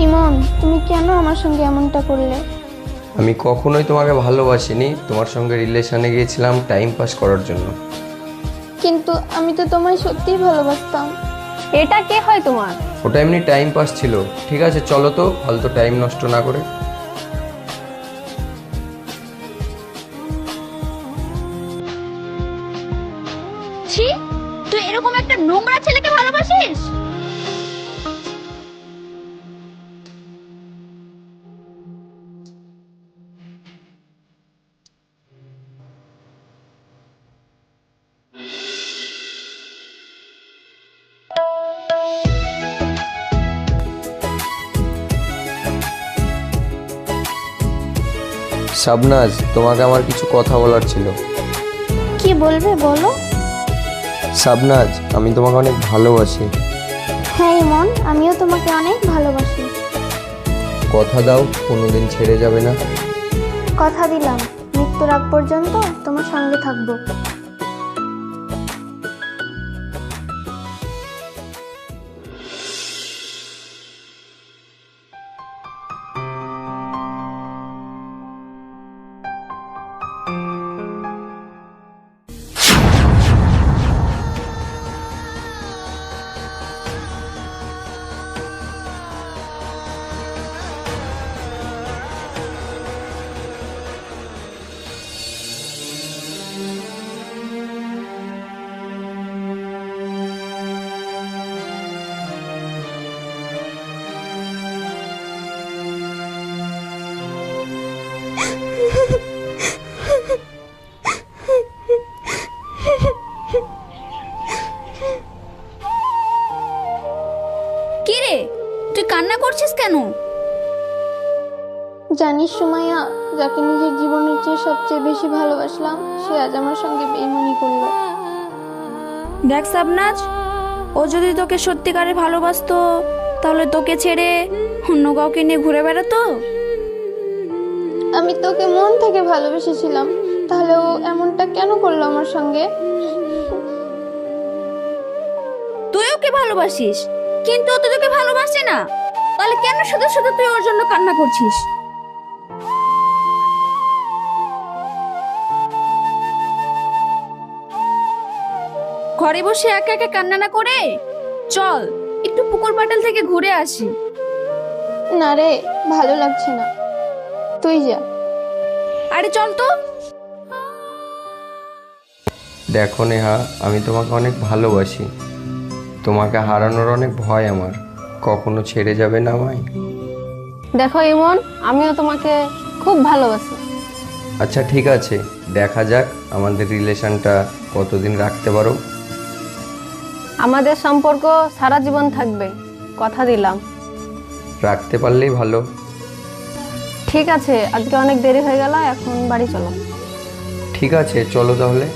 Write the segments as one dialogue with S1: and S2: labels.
S1: ইমন, তুমি কেন আমার সঙ্গে এমনটা করলে?
S2: আমি কখনোই তোমাকে ভালোবাসিনি, তোমার সঙ্গে রিলেশনে গিয়েছিলাম টাইম পাস করার জন্য।
S1: কিন্তু আমি তো তোমায় সত্যিই ভালোবাসতাম।
S3: এটা কে হয় তোমার?
S2: ওটা এমনি টাইম পাস ছিল। ঠিক আছে চলো তো, ফালতু টাইম নষ্ট না করে।
S4: ছি, তুই এরকম একটা নোংরা ছেলেকে ভালোবাসিস?
S2: শাবনাজ, তোমাকে আমার কিছু কথা বলার ছিল।
S1: কি বলবে বলো।
S2: শাবনাজ, আমি তোমাকে অনেক ভালোবাসি।
S1: হ্যাঁ ইমন, আমিও তোমাকে অনেক ভালোবাসি।
S2: কথা দাও কোনোদিন ছেড়ে যাবে না।
S1: কথা দিলাম, মৃত্যুর আগ পর্যন্ত তোমার সঙ্গে থাকবো।
S4: কি রে, তুই কান্না করছিস কেন?
S1: জানিস সুমাইয়া, যাকে নিজের জীবনের চেয়ে সবচেয়ে বেশি ভালোবাসলাম, সে আজ আমার সঙ্গে বেইমানি করলো।
S3: দেখ শাবনাজ, ও যদি তোকে সত্যিকারে ভালোবাসতো তাহলে তোকে ছেড়ে অন্য কাউকে নিয়ে ঘুরে বেড়াতো।
S1: আমি তোকে মন থেকে ভালোবেসেছিলাম, তাহলে ও এমনটা কেন করলো আমার সঙ্গে?
S3: তুই ওকে ভালোবাসিস, কিন্তু ও তো তোকে ভালোবাসে না। তাহলে কেন শুধু শুধু তুই ওর জন্য কান্না করছিস? ঘরে বসে একা একা কান্না না করে চল একটু পুকুর পাটাল থেকে ঘুরে আসি।
S1: না রে, ভালো লাগছে না, তুই যা।
S3: আরে চল তো।
S2: দেখো নেহা, আমি তোমাকে অনেক ভালোবাসি। তোমাকে হারানোর অনেক ভয় আমার। কখনো ছেড়ে যাবে না আমায়?
S3: দেখো ইমন, আমিও তোমাকে খুব ভালোবাসি।
S2: আচ্ছা ঠিক আছে, দেখা যাক আমাদের রিলেশনটা কতদিন রাখতে পারো।
S3: আমাদের সম্পর্ক সারা জীবন থাকবে, কথা দিলাম।
S2: রাখতে পারলেই ভালো।
S3: ঠিক আছে, আজকে অনেক দেরি হয়ে গেল, এখন বাড়ি চলো।
S2: ঠিক আছে চলো তাহলে।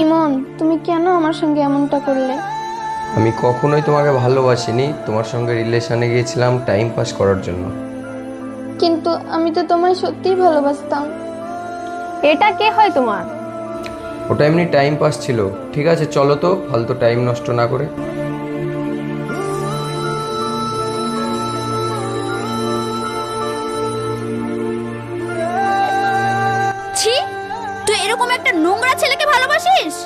S1: ইমন, তুমি কেন আমার সঙ্গে এমনটা করলে?
S2: আমি কখনোই তোমাকে ভালোবাসিনি, তোমার সঙ্গে রিলেশনে গিয়েছিলাম টাইম পাস করার জন্য।
S1: কিন্তু আমি তো তোমায় সত্যিই ভালোবাসতাম।
S3: এটা কে হয় তোমার?
S2: ওটা এমনি টাইম পাস ছিল। ঠিক আছে চলো তো, ফালতু টাইম নষ্ট না করে।
S4: ছি, তুই এরকম একটা নোংরা ছেলেকে ভালোবাসিস?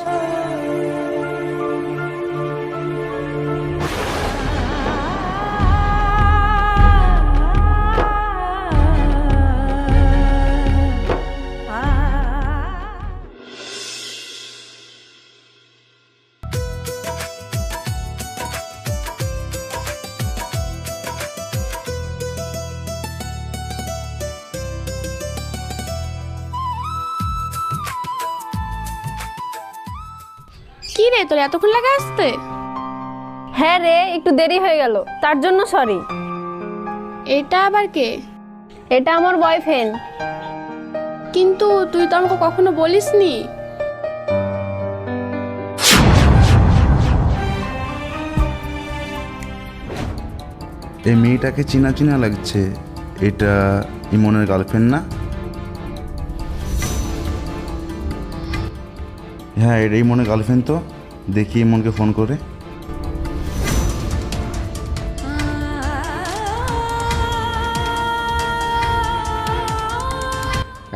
S3: কি রে, তোর এতক্ষণ লাগে আসতে? হ্যাঁ রে, একটু দেরি হয়ে গেল, তার জন্য সরি।
S5: এটা আবার কে?
S3: এটা আমার বয়ফ্রেন্ড।
S5: কিন্তু তুই তো আমাকে কখনো বলিসনি।
S6: এই মেয়েটাকে চেনা চেনা লাগছে। এটা ইমনের গার্লফ্রেন্ড না? হ্যাঁ, এটা ইমনের গার্লফ্রেন্ড। তো দেখি ইমনকে ফোন করে।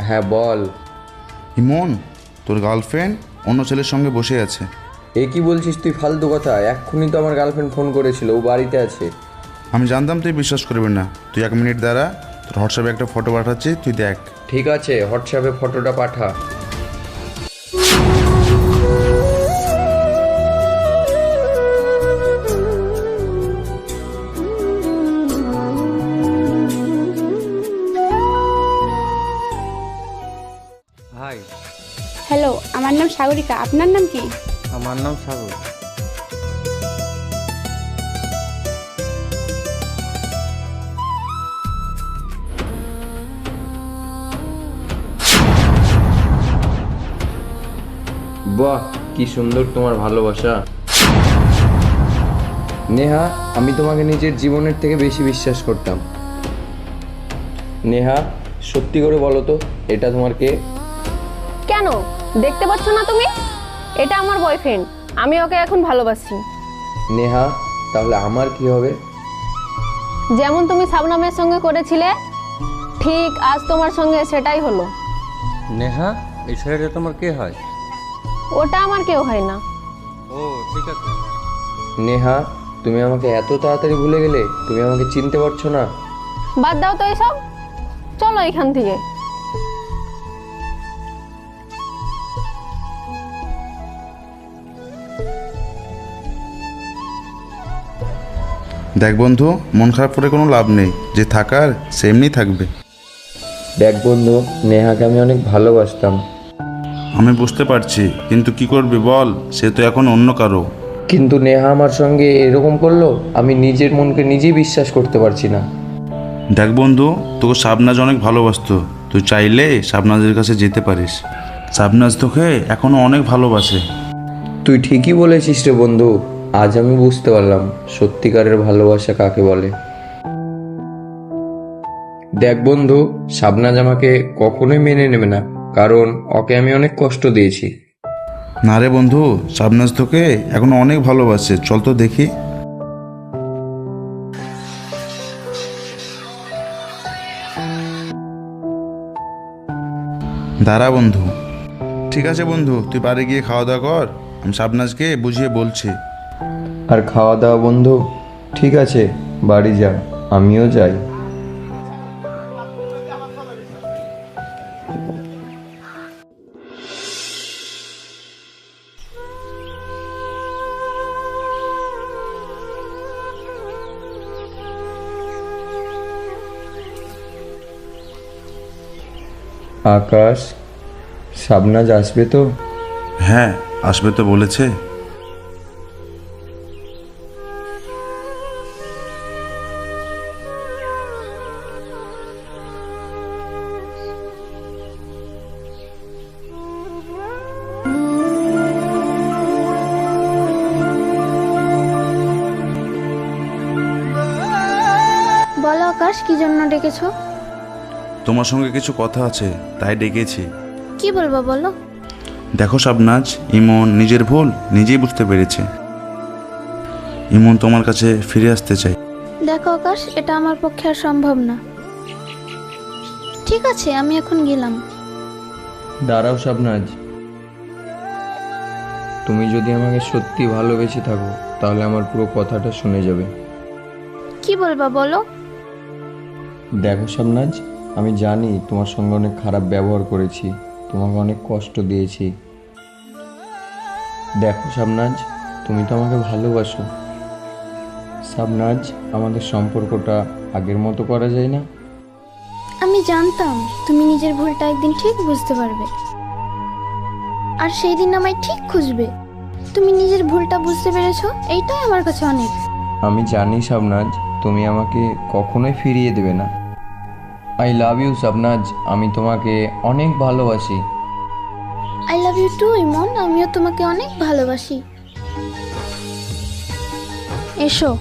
S2: হ্যাঁ বল।
S6: ইমন, তোর গার্লফ্রেন্ড অন্য ছেলের সঙ্গে বসে আছে।
S2: এ কি বলছিস তুই ফালতু কথা? এক্ষুনি তো আমার গার্লফ্রেন্ড ফোন করেছিল, ও বাড়িতে আছে।
S6: আমি জানতাম তুই বিশ্বাস করবি না। তুই 1 মিনিট দাঁড়া, তোর হোয়াটসঅ্যাপে একটা ফটো পাঠাচ্ছি, তুই দেখ।
S2: ঠিক আছে, হোয়াটসঅ্যাপে ফটোটা পাঠা।
S7: হাই,
S5: হ্যালো, আমার নাম সাগরিকা, আপনার নাম কি?
S7: আমার নাম সাগর।
S2: বাহ, কি সুন্দর তোমার ভালোবাসা। নেহা, আমি তোমাকে নিজের জীবনের থেকে বেশি বিশ্বাস করতাম। নেহা, সত্যি করে বলো তো, এটা তোমার কে?
S8: কেন দেখতে পাচ্ছ না তুমি? এটা আমার বয়ফ্রেন্ড, আমি ওকে এখন ভালোবাসি।
S2: নেহা, তাহলে আমার কি হবে?
S8: যেমন তুমি শাবনামের সঙ্গে করেছিলে, ঠিক আজ তোমার সঙ্গে সেটাই হলো।
S7: নেহা, এই ছেলেটা তোমার কে হয়?
S8: ওটা আমার কেউ হয় না।
S7: ও ঠিক আছে।
S2: নেহা, তুমি আমাকে এত তাড়াতাড়ি ভুলে গেলে? তুমি আমাকে চিনতে পারছো না?
S8: বাদ দাও তো এসব, চলো এখান থেকে।
S6: দেখ বন্ধু, মন খারাপ করে কোনো লাভ নেই। যে থাকার সে এমনি থাকবে।
S2: দেখ বন্ধু, নেহাকে আমি অনেক ভালোবাসতাম।
S6: আমি বুঝতে পারছি, কিন্তু কি করবি বল? সে তো এখন অন্য কারো।
S2: কিন্তু নেহা আমার সঙ্গে এরকম করলো, আমি নিজের মনকে নিজেই বিশ্বাস করতে পারছি না।
S6: দেখ বন্ধু, তোকে শাবনাজ অনেক ভালোবাসতো। তুই চাইলে শাবনাজের কাছে যেতে পারিস। শাবনাজ তোকে এখনো অনেক ভালোবাসে।
S2: তুই ঠিকই বলেছিস রে বন্ধু। আজ আমি বুঝতে পারলাম সত্যিকারের ভালোবাসা কাকে বলে। দেখ বন্ধু, শাবনাজ আমাকে কখনোই মেনে নেবে না, কারণ ওকে আমি অনেক কষ্ট দিয়েছি।
S6: না রে বন্ধু, শাবনাজ তোকে এখনো অনেক ভালোবাসে। চল তো দেখি। দাঁড়া বন্ধু। ঠিক আছে বন্ধু, তুই বাড়ি গিয়ে খাওয়া দাওয়া কর। আমি শাবনাজকে বুঝিয়ে বলছি।
S2: আর খাওয়া দাওয়া বন্ধু? ঠিক আছে, বাড়ি যা, আমিও যাই। আকাশ, শাবনাজ আসবে তো?
S6: হ্যাঁ, আসবে তো বলেছে।
S1: বলো আকাশ, কি জন্য ডেকেছো?
S6: তোমার সঙ্গে কিছু কথা আছে, তাই ডেকেছি।
S1: কি বলবো বলো।
S6: দেখো শাবনাজ, ইমন নিজের ভুল নিজেই বুঝতে পেরেছে। ইমন তোমার কাছে ফিরে আসতে চাই।
S1: দেখো আকাশ, এটা আমার পক্ষে আর সম্ভব না। ঠিক আছে, আমি এখন গেলাম।
S2: দাঁড়াও শাবনাজ, তুমি যদি আমাকে সত্যি ভালোবেসে থাকো, তাহলে আমার পুরো কথাটা শুনে যাবে।
S1: কি বলবা বলো।
S2: দেখো শাবনাজ, আমি জানি তোমার সঙ্গে অনেক খারাপ ব্যবহার করেছি, তোমাকে অনেক কষ্ট দিয়েছি। দেখো শাবনাজ, তুমি তো আমাকে ভালোবাসো। শাবনাজ, আমাদের সম্পর্কটা আগের মতো করা যায় না?
S1: আমি জানতাম তুমি নিজের ভুলটা একদিন ঠিক বুঝতে পারবে, আর সেই দিন আমায় ঠিক খুঁজবে। তুমি নিজের ভুলটা বুঝতে পেরেছো, এইটাই আমার কাছে অনেক।
S2: আমি জানি শাবনাজ, তুমি আমাকে কখনোই ফিরিয়ে দেবে না। আই লাভ ইউ শাবনাজ, আমি তোমাকে অনেক ভালোবাসি।
S1: আই লাভ ইউ টু ইমন, আমিও তোমাকে অনেক ভালোবাসি। এসো।